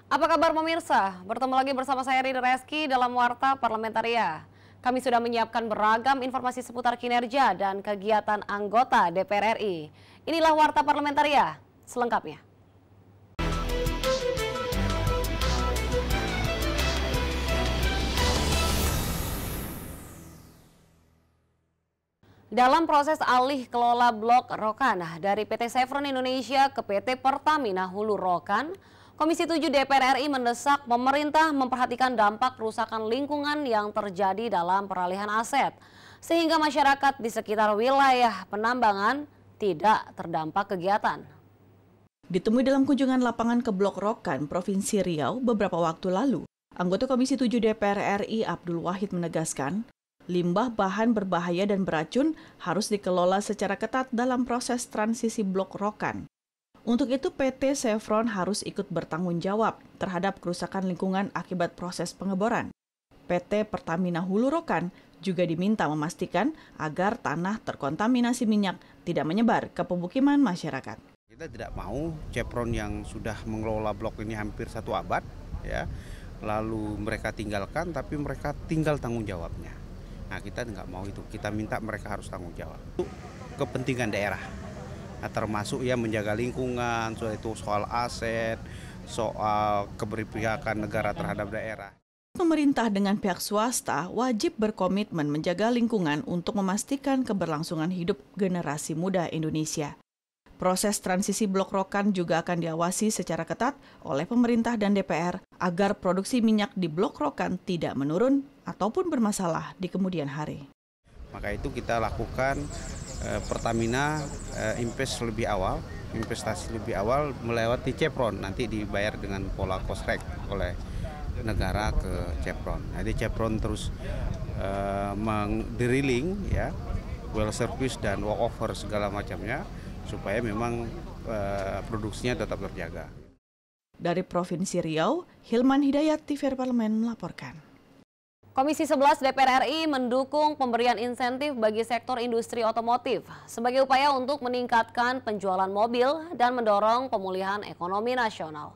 Apa kabar pemirsa? Bertemu lagi bersama saya Rida Reski dalam Warta Parlamentaria. Kami sudah menyiapkan beragam informasi seputar kinerja dan kegiatan anggota DPR RI. Inilah Warta Parlamentaria selengkapnya. Dalam proses alih kelola Blok Rokan dari PT Chevron Indonesia ke PT Pertamina Hulu Rokan, Komisi 7 DPR RI mendesak pemerintah memperhatikan dampak kerusakan lingkungan yang terjadi dalam peralihan aset, sehingga masyarakat di sekitar wilayah penambangan tidak terdampak kegiatan. Ditemui dalam kunjungan lapangan ke Blok Rokan, Provinsi Riau beberapa waktu lalu, anggota Komisi 7 DPR RI Abdul Wahid menegaskan, limbah bahan berbahaya dan beracun harus dikelola secara ketat dalam proses transisi Blok Rokan. Untuk itu PT Chevron harus ikut bertanggung jawab terhadap kerusakan lingkungan akibat proses pengeboran. PT Pertamina Hulu Rokan juga diminta memastikan agar tanah terkontaminasi minyak tidak menyebar ke pemukiman masyarakat. Kita tidak mau Chevron yang sudah mengelola blok ini hampir 1 abad, ya, lalu mereka tinggalkan, tapi mereka tinggal tanggung jawabnya. Nah, kita nggak mau itu, kita minta mereka harus tanggung jawab. Itu kepentingan daerah. Nah, termasuk ya menjaga lingkungan, soal aset, soal keberpihakan negara terhadap daerah. Pemerintah dengan pihak swasta wajib berkomitmen menjaga lingkungan untuk memastikan keberlangsungan hidup generasi muda Indonesia. Proses transisi Blok Rokan juga akan diawasi secara ketat oleh pemerintah dan DPR agar produksi minyak di Blok Rokan tidak menurun ataupun bermasalah di kemudian hari. Maka itu kita lakukan Pertamina investasi lebih awal melewati Chevron, nanti dibayar dengan pola cost-rate oleh negara ke Chevron. Jadi Chevron terus drilling, ya, well service dan walkover segala macamnya supaya memang produksinya tetap terjaga. Dari Provinsi Riau, Hilman Hidayat, TVRI Parlemen melaporkan. Komisi 11 DPR RI mendukung pemberian insentif bagi sektor industri otomotif sebagai upaya untuk meningkatkan penjualan mobil dan mendorong pemulihan ekonomi nasional.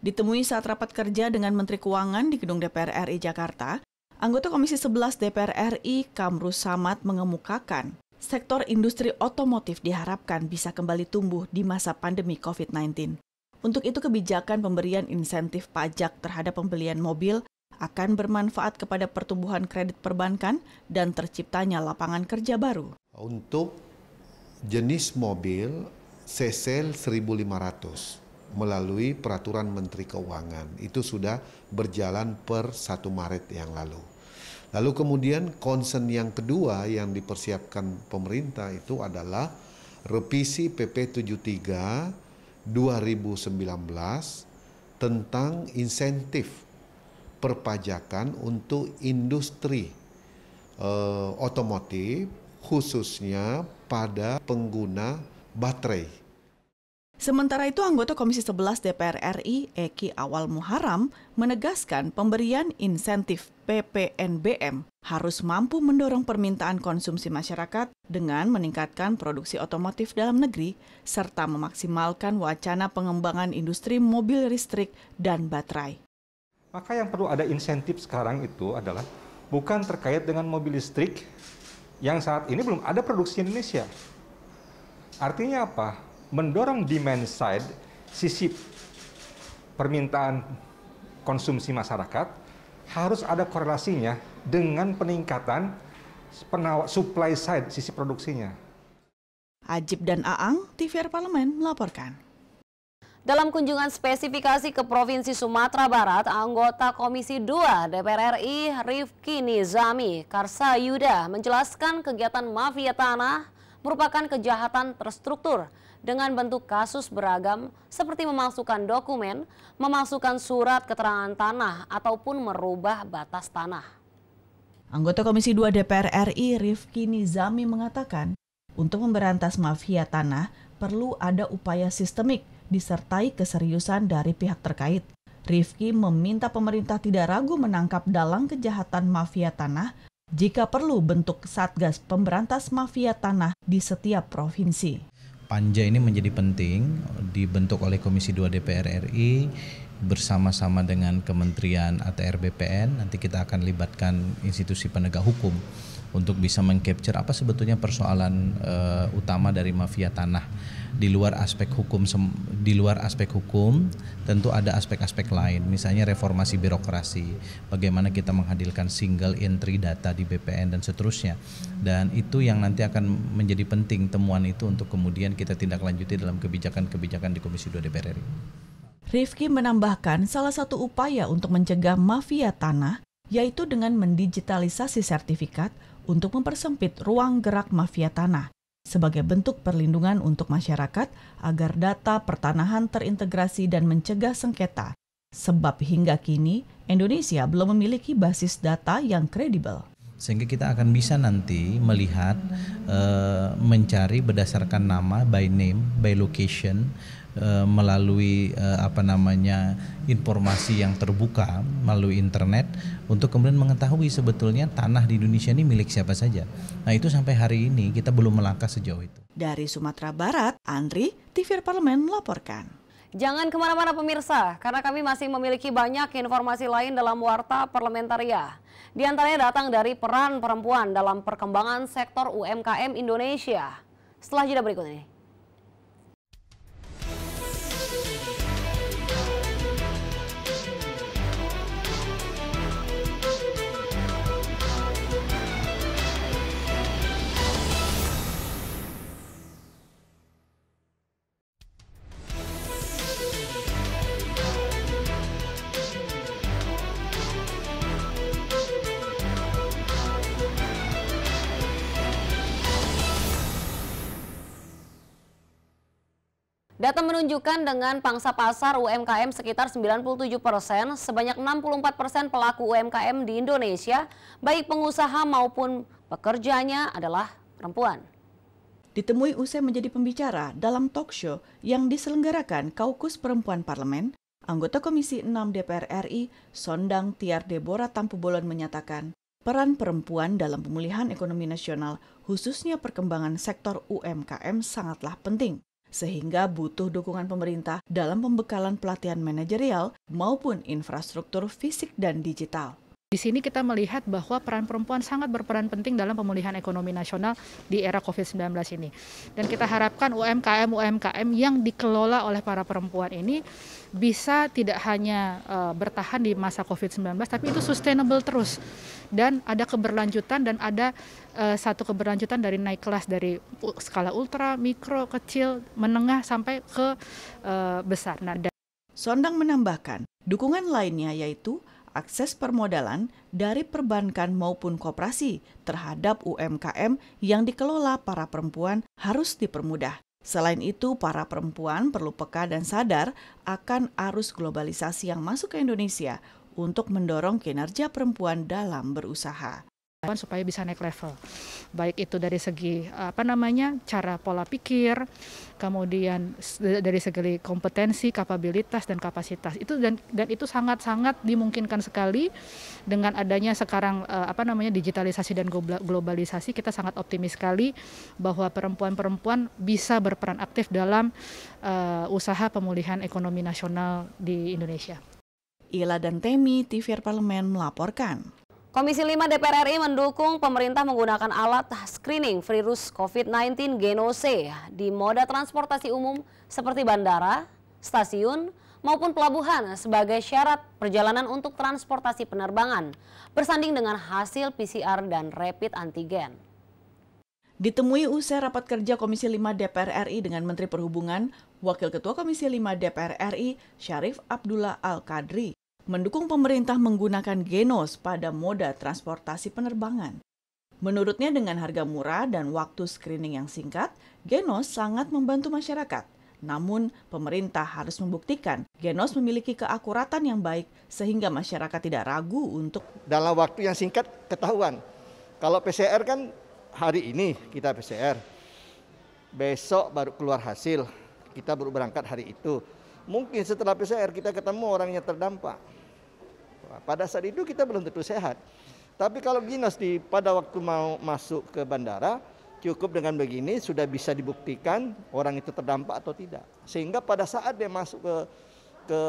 Ditemui saat rapat kerja dengan Menteri Keuangan di Gedung DPR RI Jakarta, anggota Komisi 11 DPR RI Kamrus Samad mengemukakan sektor industri otomotif diharapkan bisa kembali tumbuh di masa pandemi COVID-19. Untuk itu kebijakan pemberian insentif pajak terhadap pembelian mobil akan bermanfaat kepada pertumbuhan kredit perbankan dan terciptanya lapangan kerja baru. Untuk jenis mobil CC 1500 melalui peraturan Menteri Keuangan itu sudah berjalan per 1 Maret yang lalu. Lalu kemudian concern yang kedua yang dipersiapkan pemerintah itu adalah revisi PP 73 2019 tentang insentif perpajakan untuk industri otomotif khususnya pada pengguna baterai. Sementara itu, anggota Komisi 11 DPR RI Eki Awal Muharam menegaskan pemberian insentif PPNBM harus mampu mendorong permintaan konsumsi masyarakat dengan meningkatkan produksi otomotif dalam negeri serta memaksimalkan wacana pengembangan industri mobil listrik dan baterai. Maka yang perlu ada insentif sekarang itu adalah bukan terkait dengan mobil listrik yang saat ini belum ada produksi di Indonesia. Artinya apa? Mendorong demand side, sisi permintaan konsumsi masyarakat, harus ada korelasinya dengan peningkatan supply side, sisi produksinya. Ajib dan Aang, TVRI Parlemen melaporkan. Dalam kunjungan spesifikasi ke Provinsi Sumatera Barat, anggota Komisi 2 DPR RI Rifki Nizami Karsayuda menjelaskan kegiatan mafia tanah merupakan kejahatan terstruktur dengan bentuk kasus beragam seperti memalsukan dokumen, memalsukan surat keterangan tanah, ataupun merubah batas tanah. Anggota Komisi 2 DPR RI Rifki Nizami mengatakan, untuk memberantas mafia tanah perlu ada upaya sistemik disertai keseriusan dari pihak terkait. Rifki meminta pemerintah tidak ragu menangkap dalang kejahatan mafia tanah jika perlu bentuk Satgas Pemberantas Mafia Tanah di setiap provinsi. Panja ini menjadi penting dibentuk oleh Komisi 2 DPR RI bersama-sama dengan Kementerian ATR BPN, nanti kita akan libatkan institusi penegak hukum untuk bisa mengcapture apa sebetulnya persoalan utama dari mafia tanah. Di luar aspek hukum, tentu ada aspek-aspek lain, misalnya reformasi birokrasi, bagaimana kita menghadirkan single entry data di BPN dan seterusnya. Dan itu yang nanti akan menjadi penting temuan itu untuk kemudian kita tindak lanjuti dalam kebijakan-kebijakan di Komisi 2 DPR RI. Rifki menambahkan salah satu upaya untuk mencegah mafia tanah yaitu dengan mendigitalisasi sertifikat untuk mempersempit ruang gerak mafia tanah sebagai bentuk perlindungan untuk masyarakat agar data pertanahan terintegrasi dan mencegah sengketa. Sebab hingga kini Indonesia belum memiliki basis data yang kredibel. Sehingga kita akan bisa nanti melihat, mencari berdasarkan nama, by name, by location, melalui informasi yang terbuka melalui internet untuk kemudian mengetahui sebetulnya tanah di Indonesia ini milik siapa saja. Nah itu sampai hari ini kita belum melangkah sejauh itu. Dari Sumatera Barat, Andri, TVRI Parlemen melaporkan. Jangan kemana-mana pemirsa, karena kami masih memiliki banyak informasi lain dalam Warta Parlamentaria. Di antaranya datang dari peran perempuan dalam perkembangan sektor UMKM Indonesia. Setelah jeda berikut ini. Data menunjukkan dengan pangsa pasar UMKM sekitar 97%, sebanyak 64% pelaku UMKM di Indonesia, baik pengusaha maupun pekerjanya adalah perempuan. Ditemui usai menjadi pembicara dalam talk show yang diselenggarakan Kaukus Perempuan Parlemen, anggota Komisi 6 DPR RI, Sondang Tiar Deborah Tampu-Bolon menyatakan, peran perempuan dalam pemulihan ekonomi nasional, khususnya perkembangan sektor UMKM sangatlah penting. Sehingga butuh dukungan pemerintah dalam pembekalan pelatihan manajerial maupun infrastruktur fisik dan digital. Di sini kita melihat bahwa peran perempuan sangat berperan penting dalam pemulihan ekonomi nasional di era COVID-19 ini. Dan kita harapkan UMKM yang dikelola oleh para perempuan ini bisa tidak hanya bertahan di masa COVID-19, tapi itu sustainable terus. Dan ada keberlanjutan dan ada satu keberlanjutan dari naik kelas dari skala ultra, mikro, kecil, menengah sampai ke besar. Sondang menambahkan, dukungan lainnya yaitu akses permodalan dari perbankan maupun koperasi terhadap UMKM yang dikelola para perempuan harus dipermudah. Selain itu, para perempuan perlu peka dan sadar akan arus globalisasi yang masuk ke Indonesia untuk mendorong kinerja perempuan dalam berusaha. Supaya bisa naik level, baik itu dari segi cara pola pikir, kemudian dari segi kompetensi, kapabilitas dan kapasitas itu dan itu sangat-sangat dimungkinkan sekali dengan adanya sekarang digitalisasi dan globalisasi. Kita sangat optimis sekali bahwa perempuan-perempuan bisa berperan aktif dalam usaha pemulihan ekonomi nasional di Indonesia. Ila dan Temi, TVRI Parlemen melaporkan. Komisi 5 DPR RI mendukung pemerintah menggunakan alat screening virus COVID-19 Genose di moda transportasi umum seperti bandara, stasiun, maupun pelabuhan sebagai syarat perjalanan untuk transportasi penerbangan, bersanding dengan hasil PCR dan rapid antigen. Ditemui usai rapat kerja Komisi 5 DPR RI dengan Menteri Perhubungan, Wakil Ketua Komisi 5 DPR RI, Syarif Abdullah Al-Qadri, mendukung pemerintah menggunakan Genos pada moda transportasi penerbangan. Menurutnya dengan harga murah dan waktu screening yang singkat, Genos sangat membantu masyarakat. Namun, pemerintah harus membuktikan Genos memiliki keakuratan yang baik sehingga masyarakat tidak ragu untuk dalam waktu yang singkat ketahuan. Kalau PCR kan hari ini kita PCR, besok baru keluar hasil, kita baru berangkat hari itu. Mungkin setelah PCR kita ketemu orang yang terdampak. Pada saat itu kita belum tentu sehat. Tapi kalau Genos pada waktu mau masuk ke bandara, cukup dengan begini sudah bisa dibuktikan orang itu terdampak atau tidak. Sehingga pada saat dia masuk ke ke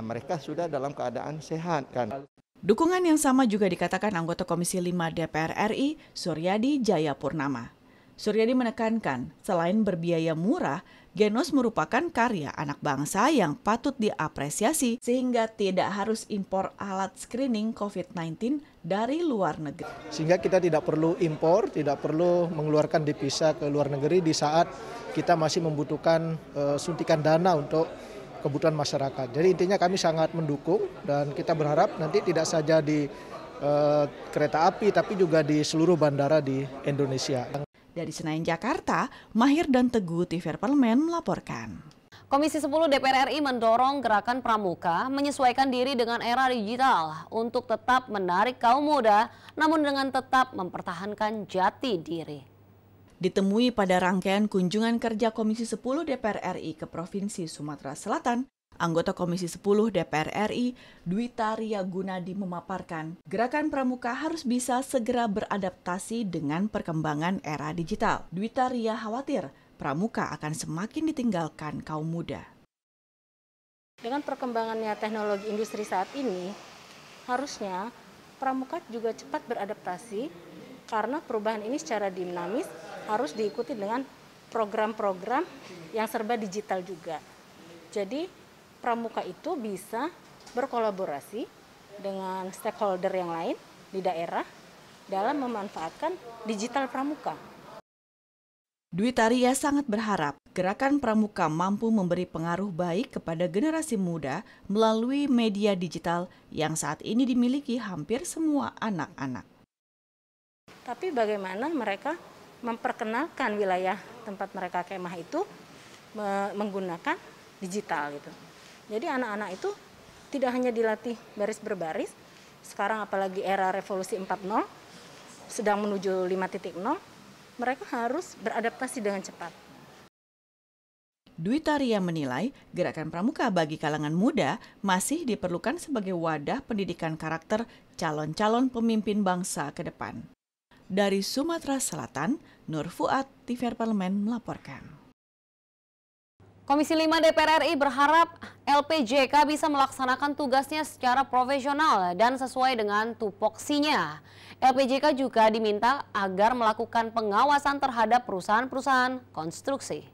mereka sudah dalam keadaan sehat kan. Dukungan yang sama juga dikatakan anggota Komisi 5 DPR RI, Suryadi Jayapurnama. Suryadi menekankan, selain berbiaya murah, Genos merupakan karya anak bangsa yang patut diapresiasi sehingga tidak harus impor alat screening COVID-19 dari luar negeri. Sehingga kita tidak perlu impor, tidak perlu mengeluarkan devisa ke luar negeri di saat kita masih membutuhkan suntikan dana untuk kebutuhan masyarakat. Jadi intinya kami sangat mendukung dan kita berharap nanti tidak saja di kereta api tapi juga di seluruh bandara di Indonesia. Dari Senayan, Jakarta, Mahir dan Teguh, TVRI Parlemen melaporkan. Komisi 10 DPR RI mendorong gerakan pramuka menyesuaikan diri dengan era digital untuk tetap menarik kaum muda, namun dengan tetap mempertahankan jati diri. Ditemui pada rangkaian kunjungan kerja Komisi 10 DPR RI ke Provinsi Sumatera Selatan, anggota Komisi 10 DPR RI, Dwita Ria Gunadi memaparkan, gerakan pramuka harus bisa segera beradaptasi dengan perkembangan era digital. Dwita Ria khawatir pramuka akan semakin ditinggalkan kaum muda. Dengan perkembangannya teknologi industri saat ini, harusnya pramuka juga cepat beradaptasi karena perubahan ini secara dinamis harus diikuti dengan program-program yang serba digital juga. Jadi pramuka itu bisa berkolaborasi dengan stakeholder yang lain di daerah dalam memanfaatkan digital pramuka. Dwi Taria sangat berharap gerakan pramuka mampu memberi pengaruh baik kepada generasi muda melalui media digital yang saat ini dimiliki hampir semua anak-anak. Tapi bagaimana mereka memperkenalkan wilayah tempat mereka kemah itu menggunakan digital gitu. Jadi anak-anak itu tidak hanya dilatih baris berbaris, sekarang apalagi era revolusi 4.0 sedang menuju 5.0, mereka harus beradaptasi dengan cepat. Dwi Taria menilai gerakan pramuka bagi kalangan muda masih diperlukan sebagai wadah pendidikan karakter calon-calon pemimpin bangsa ke depan. Dari Sumatera Selatan, Nur Fuad, TVRI Parlemen melaporkan. Komisi 5 DPR RI berharap LPJK bisa melaksanakan tugasnya secara profesional dan sesuai dengan tupoksinya. LPJK juga diminta agar melakukan pengawasan terhadap perusahaan-perusahaan konstruksi.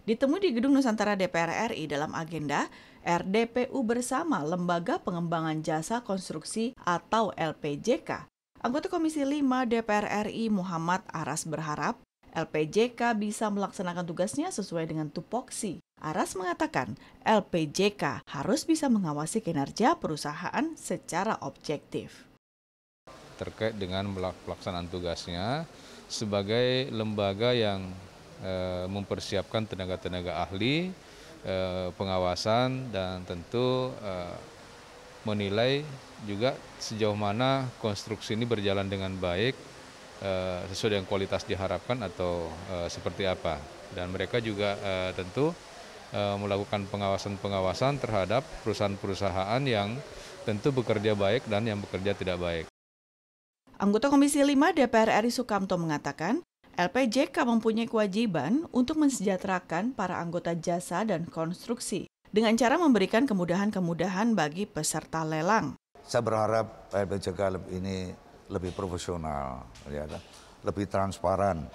Ditemui di Gedung Nusantara DPR RI dalam agenda RDPU bersama Lembaga Pengembangan Jasa Konstruksi atau LPJK, anggota Komisi 5 DPR RI Muhammad Aras berharap LPJK bisa melaksanakan tugasnya sesuai dengan tupoksi. Aras mengatakan LPJK harus bisa mengawasi kinerja perusahaan secara objektif. Terkait dengan pelaksanaan tugasnya sebagai lembaga yang mempersiapkan tenaga-tenaga ahli, pengawasan dan tentu menilai juga sejauh mana konstruksi ini berjalan dengan baik, sesuai dengan kualitas diharapkan atau seperti apa. Dan mereka juga tentu melakukan pengawasan-pengawasan terhadap perusahaan-perusahaan yang tentu bekerja baik dan yang bekerja tidak baik. Anggota Komisi 5 DPR RI Sukamto mengatakan, LPJK mempunyai kewajiban untuk mensejahterakan para anggota jasa dan konstruksi dengan cara memberikan kemudahan-kemudahan bagi peserta lelang. Saya berharap LPJK ini lebih profesional, ya, lebih transparan.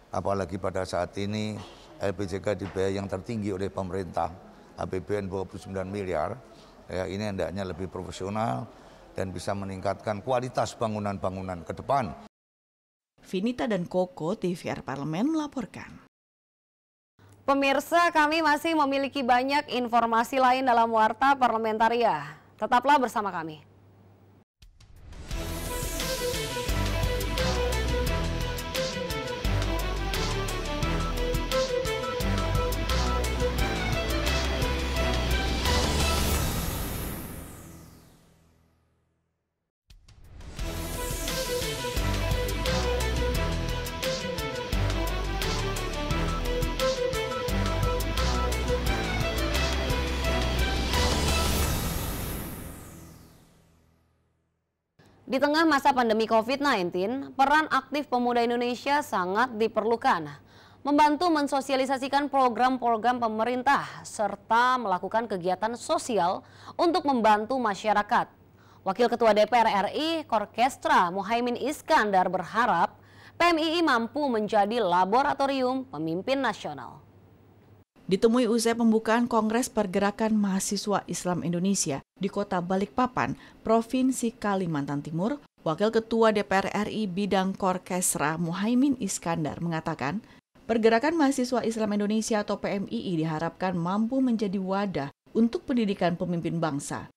Apalagi pada saat ini LPJK dibayar yang tertinggi oleh pemerintah, APBN 29 miliar. Ya, ini hendaknya lebih profesional dan bisa meningkatkan kualitas bangunan-bangunan ke depan. Vinita dan Koko, TVRI Parlemen melaporkan. Pemirsa, kami masih memiliki banyak informasi lain dalam Warta Parlamentaria. Tetaplah bersama kami. Di tengah masa pandemi COVID-19, peran aktif pemuda Indonesia sangat diperlukan. membantu mensosialisasikan program-program pemerintah serta melakukan kegiatan sosial untuk membantu masyarakat. Wakil Ketua DPR RI Korkestra Muhaimin Iskandar berharap PMII mampu menjadi laboratorium pemimpin nasional. Ditemui usai pembukaan Kongres Pergerakan Mahasiswa Islam Indonesia di Kota Balikpapan, Provinsi Kalimantan Timur, Wakil Ketua DPR RI Bidang Korkestra Muhaimin Iskandar mengatakan, Pergerakan Mahasiswa Islam Indonesia atau PMII diharapkan mampu menjadi wadah untuk pendidikan pemimpin bangsa.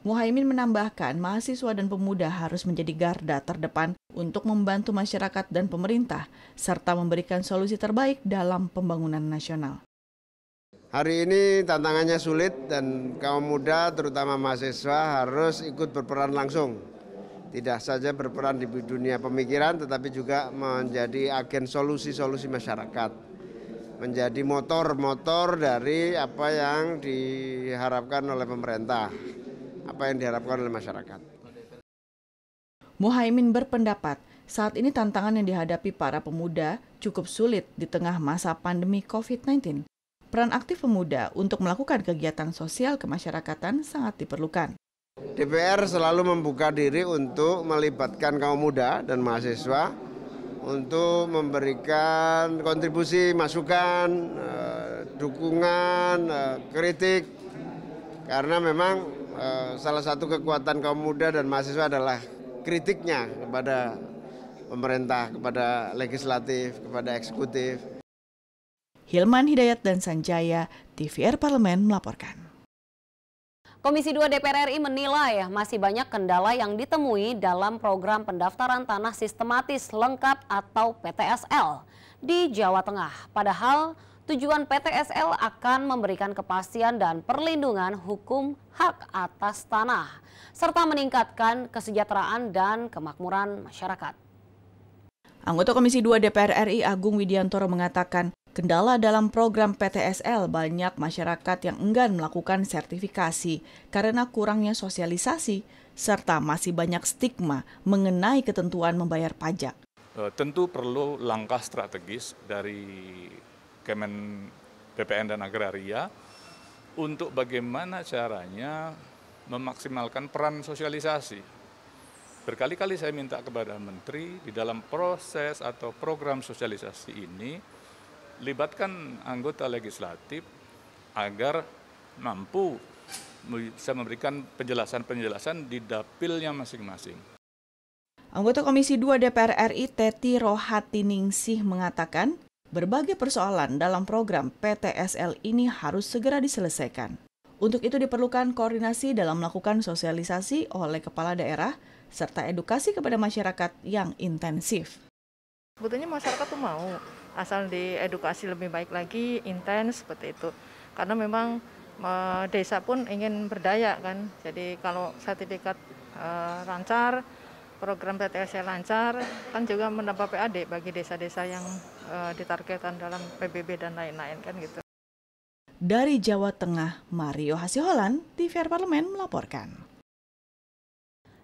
Muhaimin menambahkan, mahasiswa dan pemuda harus menjadi garda terdepan untuk membantu masyarakat dan pemerintah, serta memberikan solusi terbaik dalam pembangunan nasional. Hari ini tantangannya sulit dan kaum muda terutama mahasiswa harus ikut berperan langsung. Tidak saja berperan di dunia pemikiran tetapi juga menjadi agen solusi-solusi masyarakat. Menjadi motor-motor dari apa yang diharapkan oleh pemerintah, apa yang diharapkan oleh masyarakat. Muhaimin berpendapat saat ini tantangan yang dihadapi para pemuda cukup sulit di tengah masa pandemi COVID-19. Peran aktif pemuda untuk melakukan kegiatan sosial kemasyarakatan sangat diperlukan. DPR selalu membuka diri untuk melibatkan kaum muda dan mahasiswa untuk memberikan kontribusi, masukan, dukungan, kritik. Karena memang salah satu kekuatan kaum muda dan mahasiswa adalah kritiknya kepada pemerintah, kepada legislatif, kepada eksekutif. Hilman Hidayat dan Sanjaya, TVR Parlemen melaporkan. Komisi 2 DPR RI menilai masih banyak kendala yang ditemui dalam program pendaftaran tanah sistematis lengkap atau PTSL di Jawa Tengah. Padahal tujuan PTSL akan memberikan kepastian dan perlindungan hukum hak atas tanah, serta meningkatkan kesejahteraan dan kemakmuran masyarakat. Anggota Komisi 2 DPR RI Agung Widiantoro mengatakan, kendala dalam program PTSL banyak masyarakat yang enggan melakukan sertifikasi karena kurangnya sosialisasi, serta masih banyak stigma mengenai ketentuan membayar pajak. Tentu perlu langkah strategis dari Kemen PPN dan Agraria untuk bagaimana caranya memaksimalkan peran sosialisasi. Berkali-kali saya minta kepada Menteri di dalam proses atau program sosialisasi ini, libatkan anggota legislatif agar mampu bisa memberikan penjelasan-penjelasan di dapilnya masing-masing. Anggota Komisi 2 DPR RI Teti Rohatiningsih mengatakan, berbagai persoalan dalam program PTSL ini harus segera diselesaikan. Untuk itu diperlukan koordinasi dalam melakukan sosialisasi oleh kepala daerah, serta edukasi kepada masyarakat yang intensif. Sebetulnya masyarakat tuh mau, asal diedukasi lebih baik lagi, intens seperti itu. Karena memang desa pun ingin berdaya kan, jadi kalau sertifikat lancar, program PTSL lancar, kan juga menambah PAD bagi desa-desa yang ditargetkan dalam PBB dan lain-lain kan gitu. Dari Jawa Tengah, Mario Hasiholan, TVR Parlemen melaporkan.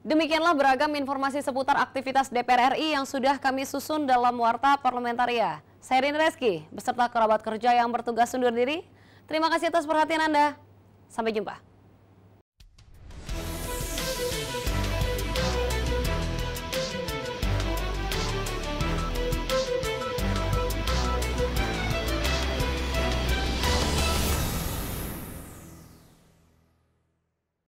Demikianlah beragam informasi seputar aktivitas DPR RI yang sudah kami susun dalam Warta Parlamentaria. Saya Rin Reski, beserta kerabat kerja yang bertugas undur diri. Terima kasih atas perhatian Anda. Sampai jumpa.